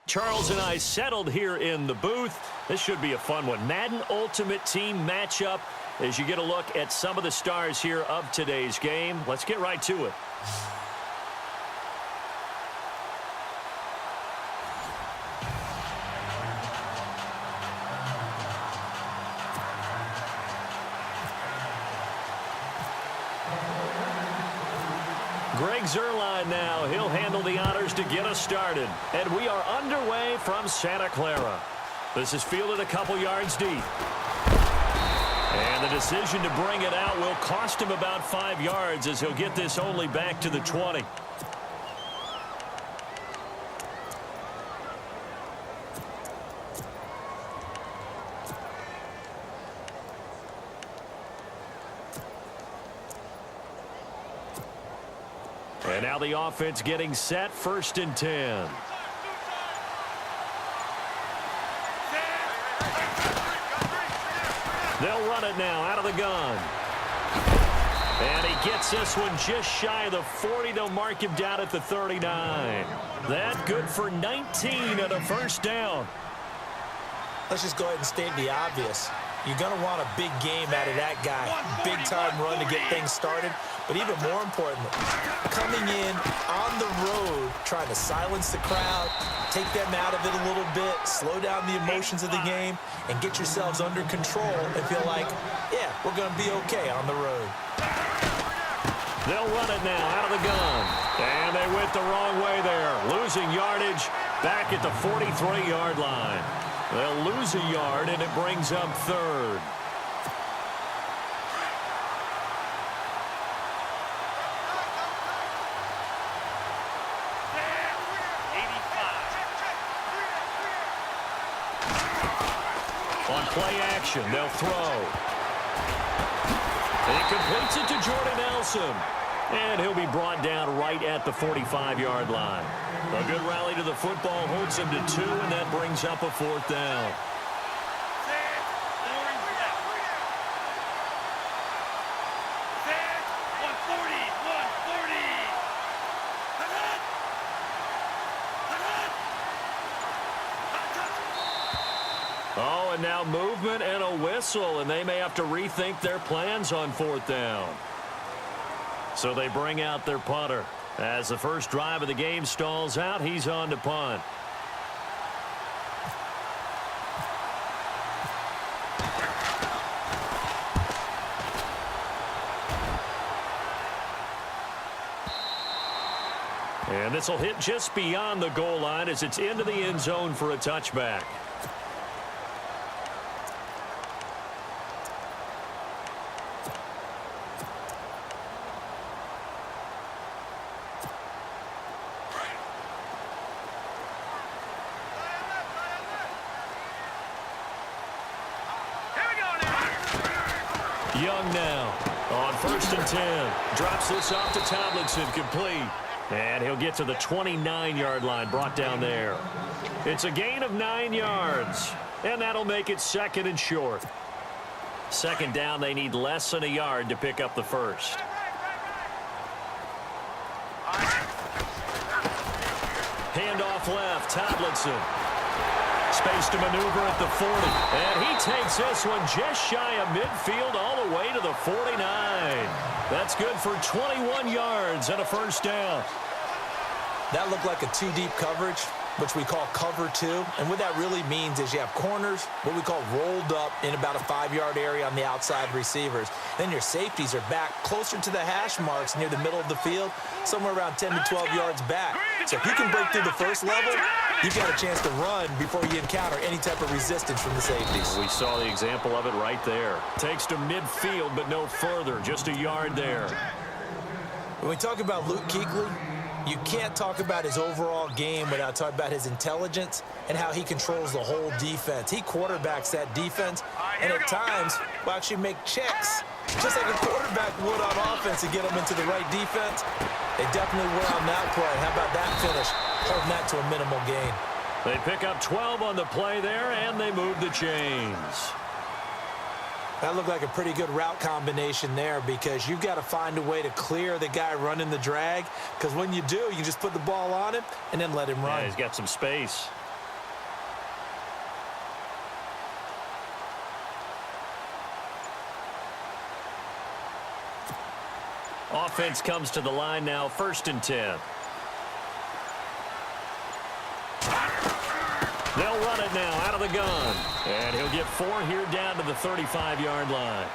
Charles and I settled here in the booth. This should be a fun one. Madden Ultimate Team matchup as you get a look at some of the stars here of today's game. Let's get right to it. Greg Zuerlein now. He'll handle the honors to get us started. And we are underway from Santa Clara. This is fielded a couple yards deep. And the decision to bring it out will cost him about 5 yards as he'll get this only back to the 20. And now the offense getting set, 1st and 10. They'll run it now out of the gun. And he gets this one just shy of the 40. They'll mark him down at the 39. That good for 19 and a 1st down. Let's just go ahead and state the obvious. You're going to want a big game out of that guy. Big-time run to get things started. But even more importantly, coming in on the road, trying to silence the crowd, take them out of it a little bit, slow down the emotions of the game, and get yourselves under control and feel like, yeah, we're going to be okay on the road. They'll run it now out of the gun. And they went the wrong way there. Losing yardage back at the 43-yard line. They'll lose a yard, and it brings up 3rd. On play action, they'll throw. He completes it to Jordan Nelson. And he'll be brought down right at the 45-yard line. A good rally to the football holds him to 2, and that brings up a 4th down. Oh, and now movement and a whistle, and they may have to rethink their plans on 4th down. So they bring out their punter. As the first drive of the game stalls out, he's on to punt. And this will hit just beyond the goal line as it's into the end zone for a touchback. Young now on 1st and 10. Drops this off to Tomlinson, complete. And he'll get to the 29-yard line, brought down there. It's a gain of 9 yards, and that'll make it 2nd and short. 2nd down, they need less than a yard to pick up the 1st. Handoff left, Tomlinson. Space to maneuver at the 40. And he takes this one just shy of midfield all the way to the 49. That's good for 21 yards and a 1st down. That looked like a 2-deep coverage, which we call cover 2. And what that really means is you have corners, what we call rolled up in about a 5-yard area on the outside receivers. Then your safeties are back closer to the hash marks near the middle of the field, somewhere around 10 to 12 yards back. So if you can break through the first level, you've got a chance to run before you encounter any type of resistance from the safeties. We saw the example of it right there. Takes to midfield, but no further. Just a yard there. When we talk about Luke Kuechly, you can't talk about his overall game without talking about his intelligence and how he controls the whole defense. He quarterbacks that defense, and at times will actually make checks, just like a quarterback would on offense to get them into the right defense. They definitely were on that play. How about that finish? Holding that to a minimal gain. They pick up 12 on the play there, and they move the chains. That looked like a pretty good route combination there because you've got to find a way to clear the guy running the drag, because when you do, you just put the ball on him and then let him run. Yeah, he's got some space. Offense comes to the line now, 1st and 10. They'll run it now out of the gun. And he'll get 4 here down to the 35-yard line.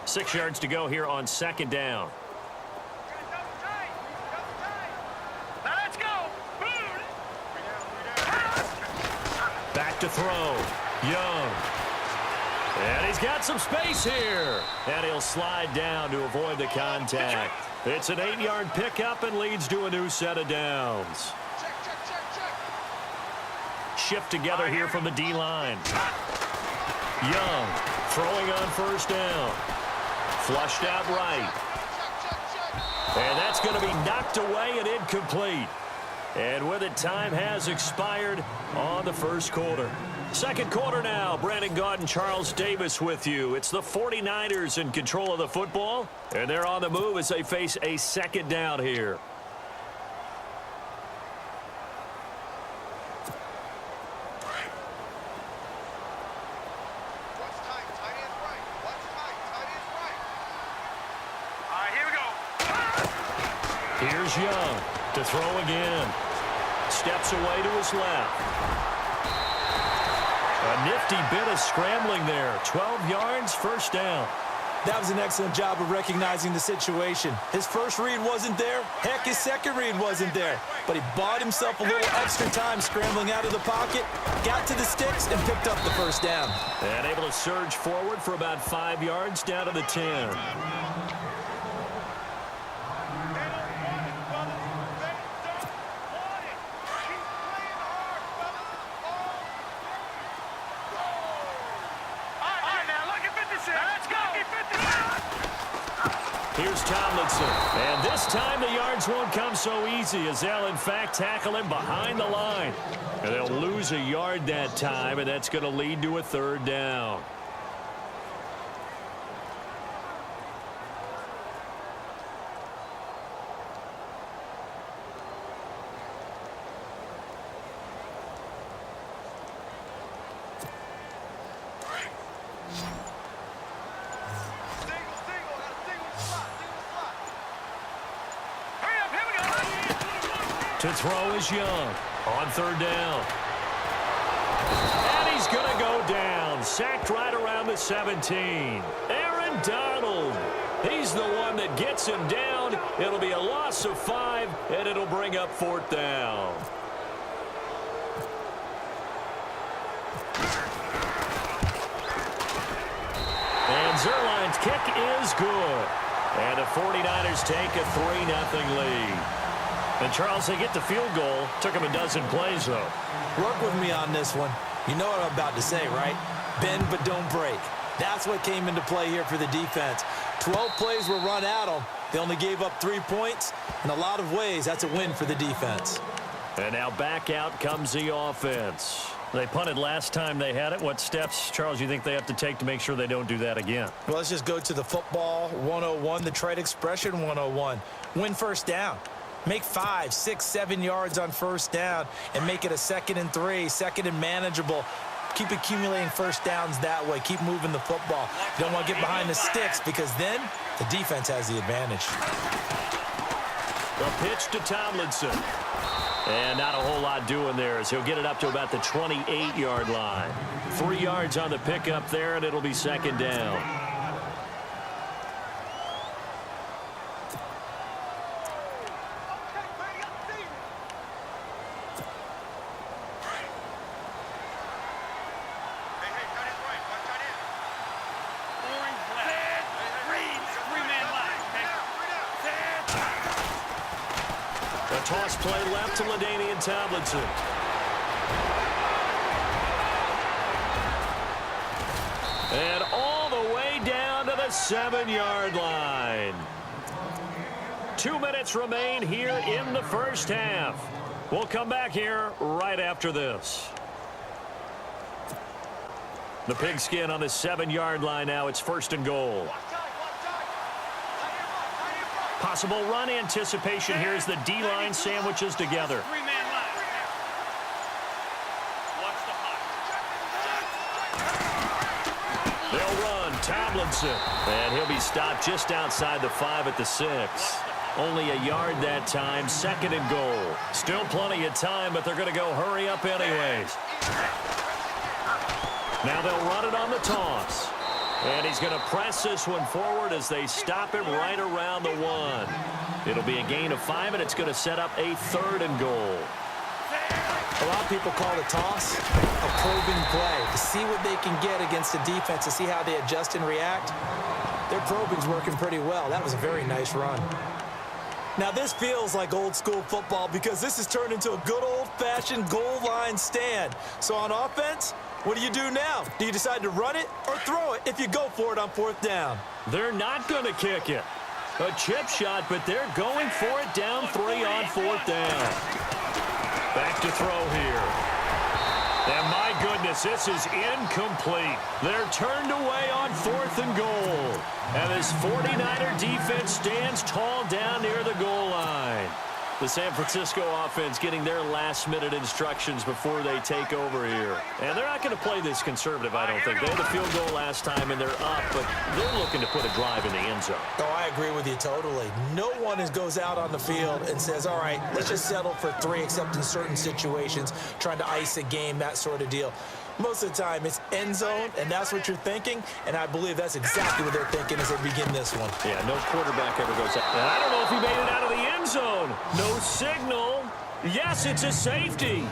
Six yards to go here on 2nd down. Let's go. Back to throw. Young. And he's got some space here. And he'll slide down to avoid the contact. It's an 8-yard pickup and leads to a new set of downs. Shift together here from the D-line. Young throwing on 1st down. Flushed out right. And that's going to be knocked away and incomplete. And with it, time has expired on the 1st quarter. 2nd quarter now. Brandon Gaudin and Charles Davis with you. It's the 49ers in control of the football. And they're on the move as they face a 2nd down here. Here's Young to throw again. Steps away to his left. A nifty bit of scrambling there. 12 yards, 1st down. That was an excellent job of recognizing the situation. His first read wasn't there. Heck, his second read wasn't there. But he bought himself a little extra time scrambling out of the pocket, got to the sticks, and picked up the 1st down. And able to surge forward for about 5 yards down to the 10. Here's Tomlinson. And this time the yards won't come so easy as they'll, in fact, tackle him behind the line. And they'll lose a yard that time, and that's going to lead to a 3rd down. To throw is Young on 3rd down. And he's going to go down. Sacked right around the 17. Aaron Donald. He's the one that gets him down. It'll be a loss of 5, and it'll bring up 4th down. And Zerline's kick is good. And the 49ers take a 3-0 lead. And, Charles, they get the field goal. Took them a dozen plays, though. Work with me on this one. You know what I'm about to say, right? Bend but don't break. That's what came into play here for the defense. 12 plays were run at them. They only gave up 3 points. In a lot of ways, that's a win for the defense. And now back out comes the offense. They punted last time they had it. What steps, Charles, you think they have to take to make sure they don't do that again? Well, let's just go to the football 101, the trade expression 101. Win 1st down. Make 5, 6, 7 yards on 1st down and make it a 2nd and 3, 2nd and manageable. Keep accumulating 1st downs that way. Keep moving the football. You don't want to get behind the sticks because then the defense has the advantage. The pitch to Tomlinson. And not a whole lot doing there as he'll get it up to about the 28-yard line. 3 yards on the pickup there, and it'll be 2nd down. Toss play left to LaDainian Tomlinson. And all the way down to the 7-yard line. 2 minutes remain here in the 1st half. We'll come back here right after this. The pigskin on the 7-yard line now. It's 1st and goal. Possible run anticipation here as the D-line sandwiches together. Three-man line. Watch the hot. They'll run. Tomlinson. And he'll be stopped just outside the 5 at the 6. Only a yard that time. 2nd and goal. Still plenty of time, but they're going to go hurry up anyways. Now they'll run it on the toss. And he's going to press this one forward as they stop him right around the 1. It'll be a gain of 5, and it's going to set up a 3rd and goal. A lot of people call the toss a probing play to see what they can get against the defense, to see how they adjust and react. Their probing's working pretty well. That was a very nice run. Now, this feels like old-school football because this has turned into a good old-fashioned goal line stand. So on offense, what do you do now? Do you decide to run it or throw it if you go for it on 4th down? They're not going to kick it. A chip shot, but they're going for it down 3 on 4th down. Back to throw here. And my goodness, this is incomplete. They're turned away on 4th and goal. And this 49er defense stands tall down near the goal line. The San Francisco offense getting their last-minute instructions before they take over here. And they're not going to play this conservative, I don't think. They had the field goal last time, and they're up, but they're looking to put a drive in the end zone. Oh, I agree with you totally. No one goes out on the field and says, all right, let's just settle for 3, except in certain situations, trying to ice a game, that sort of deal. Most of the time, it's end zone, and that's what you're thinking, and I believe that's exactly what they're thinking as they begin this one. Yeah, no quarterback ever goes out. And I don't know if he made it out of the end zone. No signal. Yes, it's a safety.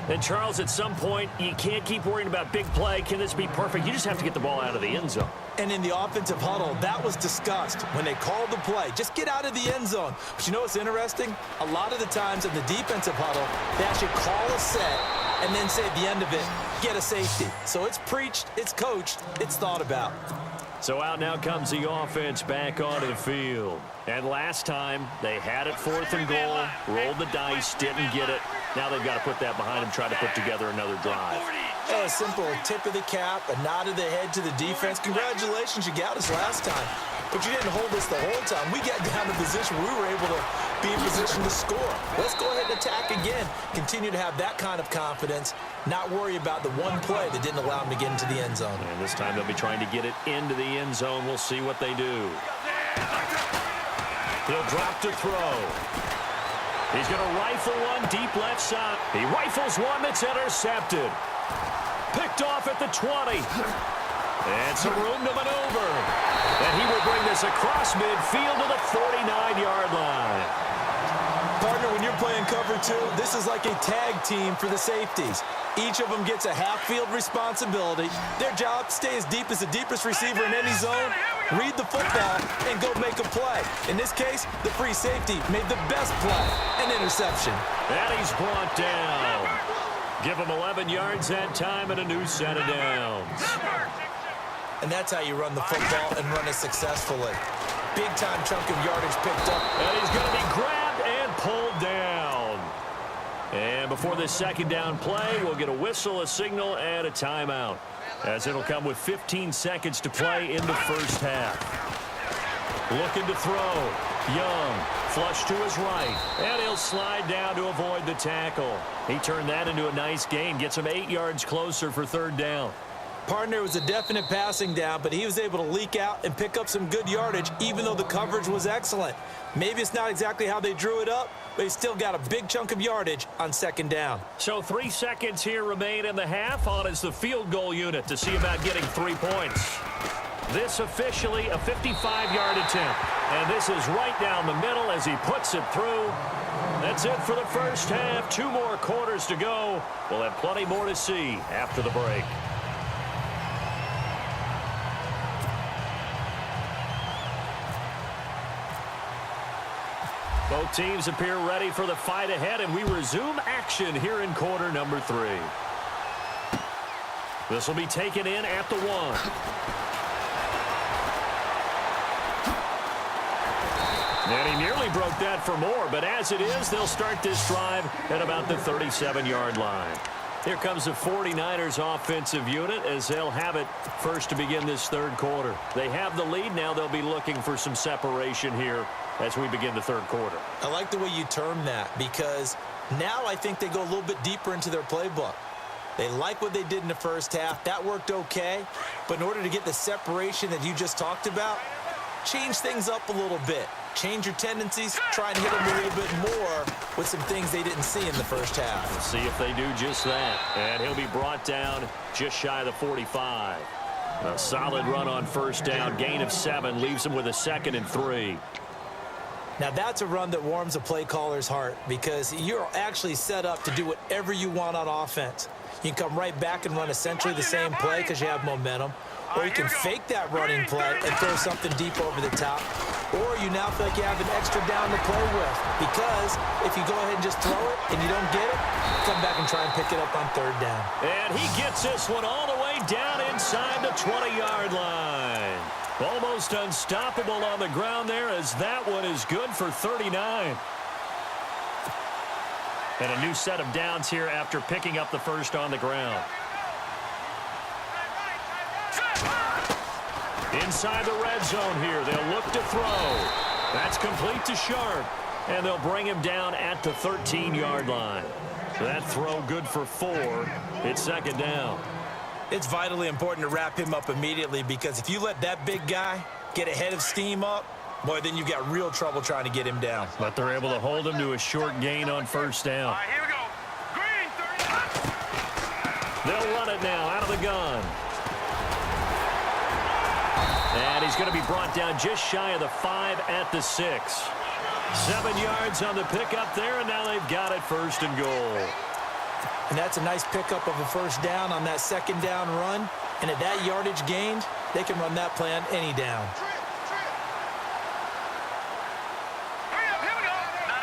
And, Charles, at some point, you can't keep worrying about big play. Can this be perfect? You just have to get the ball out of the end zone. And in the offensive huddle, that was discussed when they called the play. Just get out of the end zone. But you know what's interesting? A lot of the times in the defensive huddle, they actually call a set and then say at the end of it, get a safety. So it's preached, it's coached, it's thought about. So out now comes the offense back onto the field. And last time, they had it 4th and goal, rolled the dice, didn't get it. Now they've got to put that behind them, try to put together another drive. A simple tip of the cap, a nod of the head to the defense. Congratulations, you got us last time. But you didn't hold us the whole time. We got down to a position where we were able to be in position to score. Let's go ahead and attack again. Continue to have that kind of confidence, not worry about the one play that didn't allow them to get into the end zone. And this time they'll be trying to get it into the end zone. We'll see what they do. He'll drop to throw. He's going to rifle one deep left side. He rifles one that's intercepted. Picked off at the 20. And some room to maneuver. And he will bring this across midfield to the 49-yard line. Partner, when you're playing cover 2, this is like a tag team for the safeties. Each of them gets a half-field responsibility. Their job, stay as deep as the deepest receiver in any zone, read the football, and go make a play. In this case, the free safety made the best play, an interception. And he's brought down. Give him 11 yards that time and a new set of downs. And that's how you run the football and run it successfully. Big-time chunk of yardage picked up. And he's going to be grabbed and pulled down. And before this 2nd down play, we'll get a whistle, a signal, and a timeout, as it'll come with 15 seconds to play in the first half. Looking to throw. Young, flush to his right, and he'll slide down to avoid the tackle. He turned that into a nice gain, gets him 8 yards closer for 3rd down. Partner was a definite passing down, but he was able to leak out and pick up some good yardage, even though the coverage was excellent. Maybe it's not exactly how they drew it up, but he still got a big chunk of yardage on 2nd down. So 3 seconds here remain in the half. On is the field goal unit to see about getting 3 points. This officially a 55-yard attempt. And this is right down the middle as he puts it through. That's it for the first half. 2 more quarters to go. We'll have plenty more to see after the break. Both teams appear ready for the fight ahead, and we resume action here in quarter number 3. This will be taken in at the 1. And he nearly broke that for more, but as it is, they'll start this drive at about the 37-yard line. Here comes the 49ers offensive unit as they'll have it first to begin this third quarter. They have the lead. Now they'll be looking for some separation here as we begin the third quarter. I like the way you term that because now I think they go a little bit deeper into their playbook. They like what they did in the first half. That worked okay. But in order to get the separation that you just talked about, change things up a little bit. Change your tendencies, try and hit them a little bit more with some things they didn't see in the first half. Let's see if they do just that. And he'll be brought down just shy of the 45. A solid run on first down. Gain of 7 leaves him with a 2nd and 3. Now that's a run that warms a play caller's heart because you're actually set up to do whatever you want on offense. You can come right back and run essentially the same play because you have momentum. Or you can fake that running play and throw something deep over the top. Or you now feel like you have an extra down to play with. Because if you go ahead and just throw it and you don't get it, come back and try and pick it up on third down. And he gets this one all the way down inside the 20-yard line. Almost unstoppable on the ground there as that one is good for 39. And a new set of downs here after picking up the first on the ground. Inside the red zone here. They'll look to throw. That's complete to Sharp. And they'll bring him down at the 13-yard line. That throw good for 4. It's 2nd down. It's vitally important to wrap him up immediately because if you let that big guy get ahead of steam up, boy, then you've got real trouble trying to get him down. But they're able to hold him to a short gain on first down. All right, here we go. Green, 30. They'll run it now out of the gun. And he's going to be brought down just shy of the 5 at the 6. 7 yards on the pickup there, and now they've got it 1st and goal. And that's a nice pickup of a first down on that 2nd down run. And at that yardage gained, they can run that play on any down. Hurry up, here we go. No.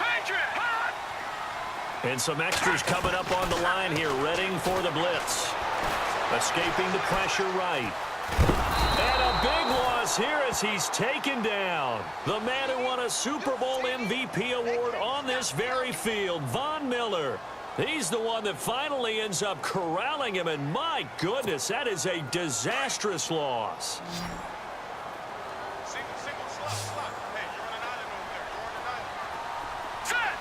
Patriot. Hot. And some extras coming up on the line here, readying for the blitz. Escaping the pressure right. And a big loss here as he's taken down. The man who won a Super Bowl MVP award on this very field, Von Miller. He's the one that finally ends up corralling him, and my goodness, that is a disastrous loss. Single, slot. Hey, you're running island over there. You're running island. Set.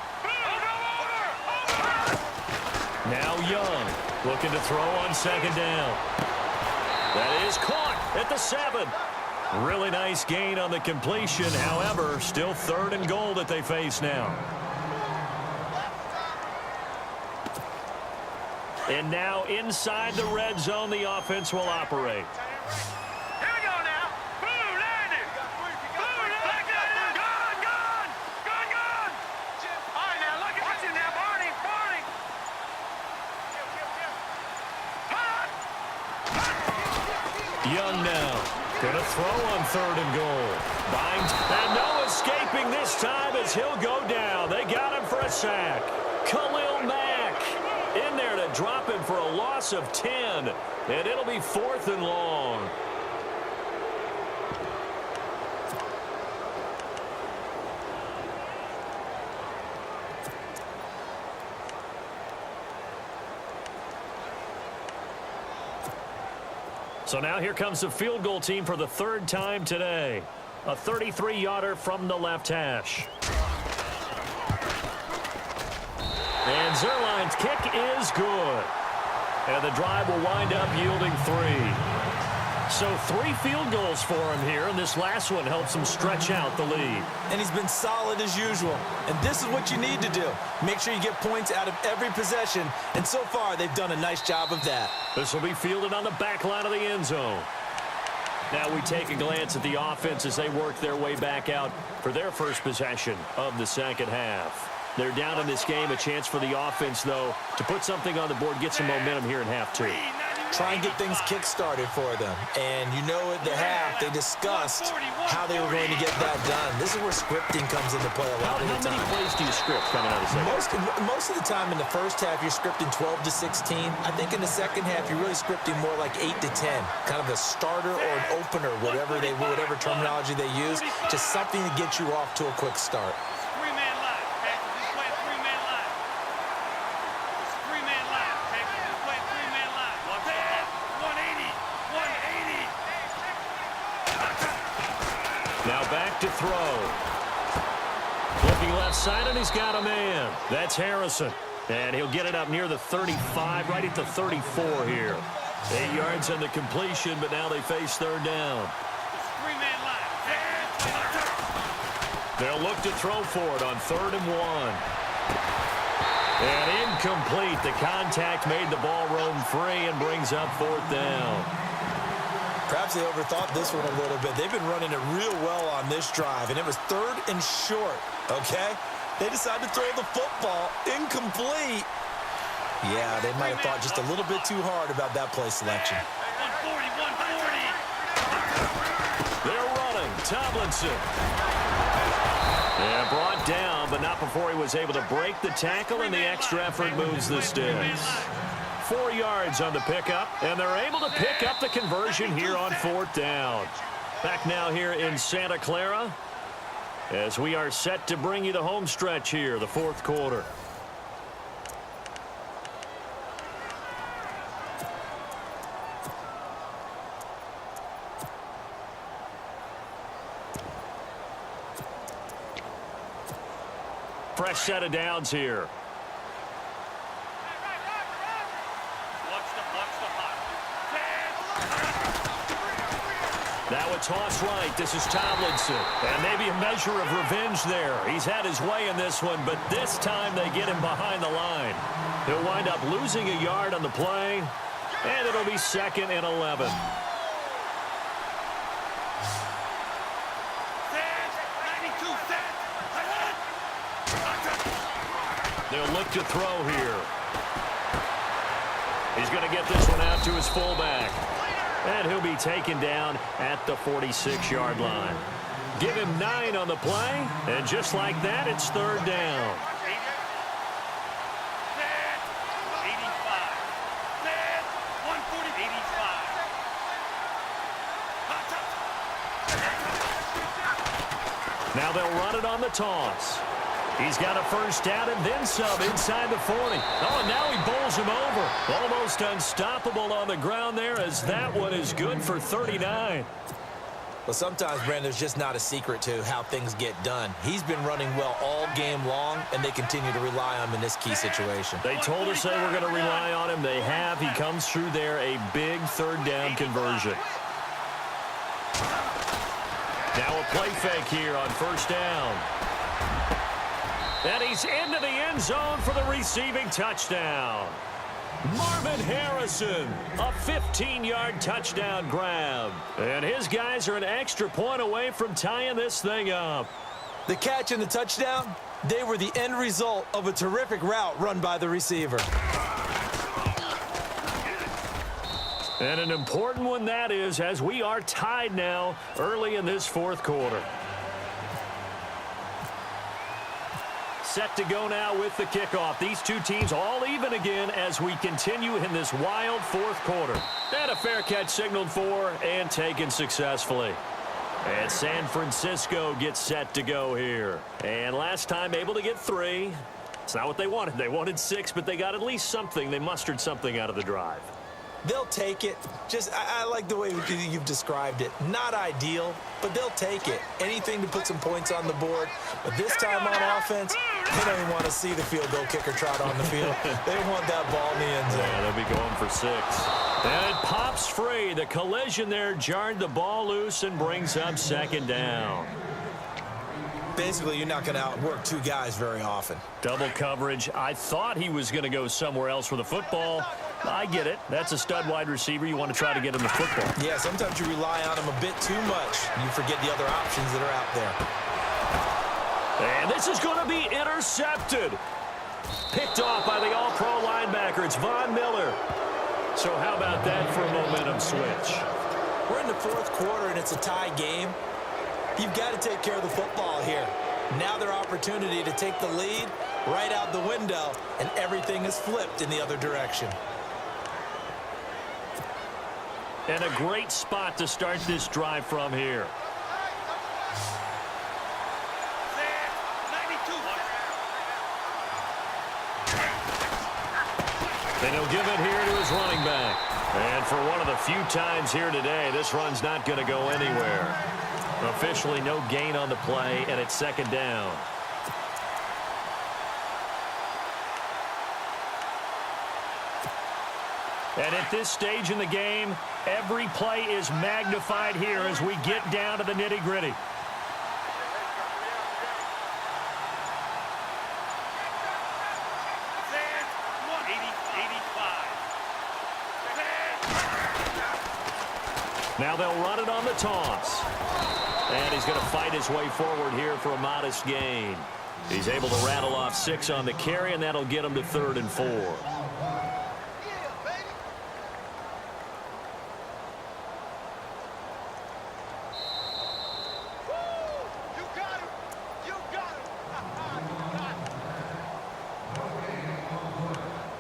Boom. Now Young looking to throw on 2nd down. That is caught at the 7. Really nice gain on the completion. However, still 3rd and goal that they face now. And now inside the red zone, the offense will operate. Here we go now. Boom, landed. Boom, landed. Gone. All right, now look at you now, Barney. Young now. Going to throw on 3rd and goal. Binds. And no escaping this time as he'll go down. They got him for a sack. Khalil Mack in there to drop him for a loss of 10. And it'll be 4th and long. So now here comes the field goal team for the 3rd time today. A 33-yarder from the left hash. And Zerline's kick is good. And the drive will wind up yielding 3. So 3 field goals for him here, and this last one helps him stretch out the lead. And he's been solid as usual. And this is what you need to do. Make sure you get points out of every possession. And so far, they've done a nice job of that. This will be fielded on the back line of the end zone. Now we take a glance at the offense as they work their way back out for their first possession of the 2nd half. They're down in this game. A chance for the offense, though, to put something on the board, get some momentum here in half 2. Try and get things kick-started for them. And you know at the half, they discussed how they were going to get that done. This is where scripting comes into play a lot of the time. How many plays do you script coming out of the second? Most of the time in the first half, you're scripting 12 to 16. I think in the second half, you're really scripting more like 8 to 10. Kind of a starter or an opener, whatever terminology they use. Just something to get you off to a quick start. Three-man line. Just play a three-man line. Now back to throw. Looking left side, and he's got a man. That's Harrison. And he'll get it up near the 35, right at the 34 here. 8 yards on the completion, but now they face third down. Three-man line. They'll look to throw for it on 3rd and 1. And incomplete. The contact made the ball roam free and brings up 4th down. Perhaps they overthought this one a little bit. They've been running it real well on this drive, and it was 3rd and short, okay? They decided to throw the football incomplete. Yeah, they might have thought just a little bit too hard about that play selection. 140. They're running. Tomlinson. Yeah, brought down, but not before he was able to break the tackle, and the extra effort moves the sticks. 4 yards on the pickup, and they're able to pick up the conversion here on 4th down. Back now here in Santa Clara as we are set to bring you the home stretch here, the 4th quarter. Fresh set of downs here. Now a toss right. This is Tomlinson. And maybe a measure of revenge there. He's had his way in this one, but this time they get him behind the line. He'll wind up losing a yard on the play, and it'll be 2nd and 11. They'll look to throw here. He's going to get this one out to his fullback. And he'll be taken down at the 46-yard line. Give him 9 on the play, and just like that, it's 3rd down. Now they'll run it on the toss. He's got a 1st down and then some inside the 40. Oh, and now he bowls him over. Almost unstoppable on the ground there, as that one is good for 39. Well, sometimes, Brandon, there's just not a secret to how things get done. He's been running well all game long, and they continue to rely on him in this key situation. They told us they were going to rely on him. They have. He comes through there, a big 3rd down conversion. Now a play fake here on 1st down. And he's into the end zone for the receiving touchdown. Marvin Harrison, a 15-yard touchdown grab. And his guys are an extra point away from tying this thing up. The catch and the touchdown, they were the end result of a terrific route run by the receiver. And an important one that is, as we are tied now early in this 4th quarter. Set to go now with the kickoff. These two teams all even again as we continue in this wild 4th quarter. And a fair catch signaled for and taken successfully. And San Francisco gets set to go here. And last time able to get 3. It's not what they wanted. They wanted 6, but they got at least something. They mustered something out of the drive. They'll take it. I like the way you've described it. Not ideal, but they'll take it. Anything to put some points on the board. But this time on offense, they don't even want to see the field goal kicker trot on the field. They want that ball in the end zone. Yeah, they'll be going for 6. And it pops free. The collision there jarred the ball loose and brings up 2nd down. Basically, you're not going to outwork 2 guys very often. Double coverage. I thought he was going to go somewhere else with the football. I get it. That's a stud wide receiver. You want to try to get him the football. Yeah, sometimes you rely on him a bit too much. You forget the other options that are out there. And this is going to be intercepted. Picked off by the all-pro linebacker. It's Von Miller. So how about that for a momentum switch? We're in the 4th quarter, and it's a tie game. You've got to take care of the football here. Now their opportunity to take the lead right out the window, and everything is flipped in the other direction. And a great spot to start this drive from here. And he'll give it here to his running back. And for one of the few times here today, this run's not going to go anywhere. Officially no gain on the play, and it's second down. And at this stage in the game, every play is magnified here as we get down to the nitty-gritty. Now they'll run it on the toss. And he's going to fight his way forward here for a modest gain. He's able to rattle off 6 on the carry, and that'll get him to 3rd and 4.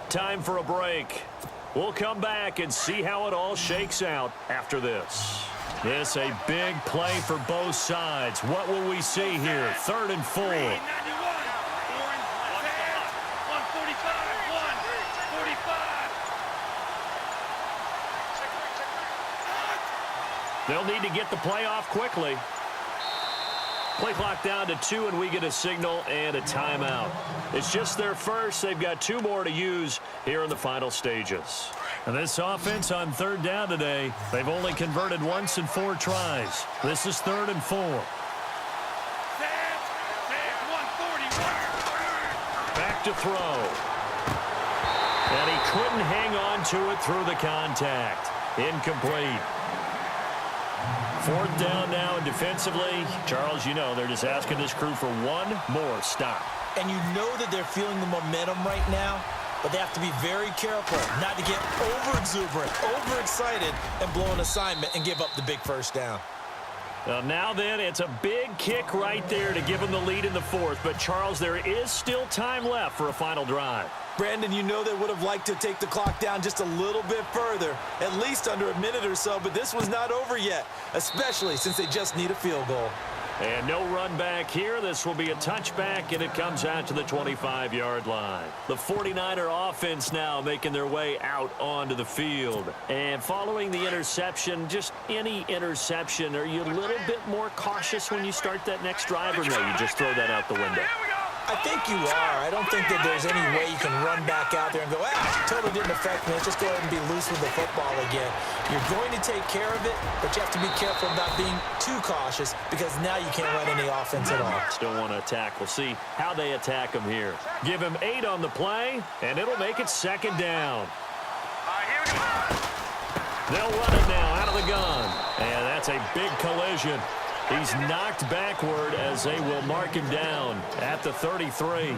Time for a break. We'll come back and see how it all shakes out after this. This a big play for both sides. What will we see here? 3rd and 4. They'll need to get the play off quickly. Play clock down to 2, and we get a signal and a timeout. It's just their first. They've got 2 more to use here in the final stages. And this offense on 3rd down today, they've only converted once in 4 tries. This is 3rd and 4. Back to throw. And he couldn't hang on to it through the contact. Incomplete. 4th down now, and defensively, Charles, you know, they're just asking this crew for one more stop. And you know that they're feeling the momentum right now, but they have to be very careful not to get over-exuberant, over-excited, and blow an assignment and give up the big first down. Well, now then, it's a big kick right there to give them the lead in the 4th. But, Charles, there is still time left for a final drive. Brandon, you know they would have liked to take the clock down just a little bit further, at least under a minute or so, but this was not over yet, especially since they just need a field goal. And no run back here. This will be a touchback, and it comes out to the 25-yard line. The 49er offense now making their way out onto the field. And following the interception, just any interception, are you a little bit more cautious when you start that next drive, or no, you just throw that out the window? I think you are. I don't think that there's any way you can run back out there and go, totally didn't affect me. Let's just go ahead and be loose with the football again. You're going to take care of it, but you have to be careful about being too cautious because now you can't run any offense at all. Still want to attack. We'll see how they attack him here. Give him 8 on the play, and it'll make it 2nd down. They'll run it now out of the gun, and that's a big collision. He's knocked backward as they will mark him down at the 33.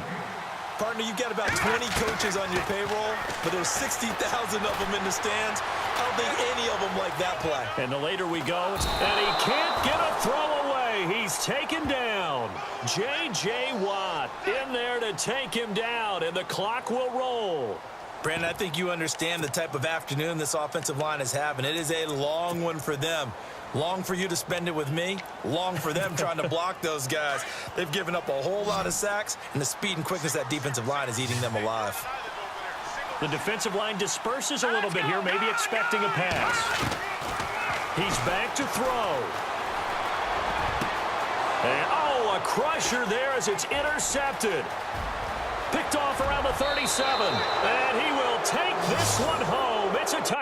Partner, you've got about 20 coaches on your payroll, but there's 60,000 of them in the stands. I don't think any of them like that play. And the later we go, and he can't get a throw away. He's taken down. J.J. Watt in there to take him down, and the clock will roll. Brandon, I think you understand the type of afternoon this offensive line is having. It is a long one for them. Long for you to spend it with me. Long for them trying to block those guys. They've given up a whole lot of sacks, and the speed and quickness of that defensive line is eating them alive. The defensive line disperses a little bit here, maybe expecting a pass. He's back to throw. And, a crusher there as it's intercepted. Picked off around the 37, and he will take this one home. It's a touchdown.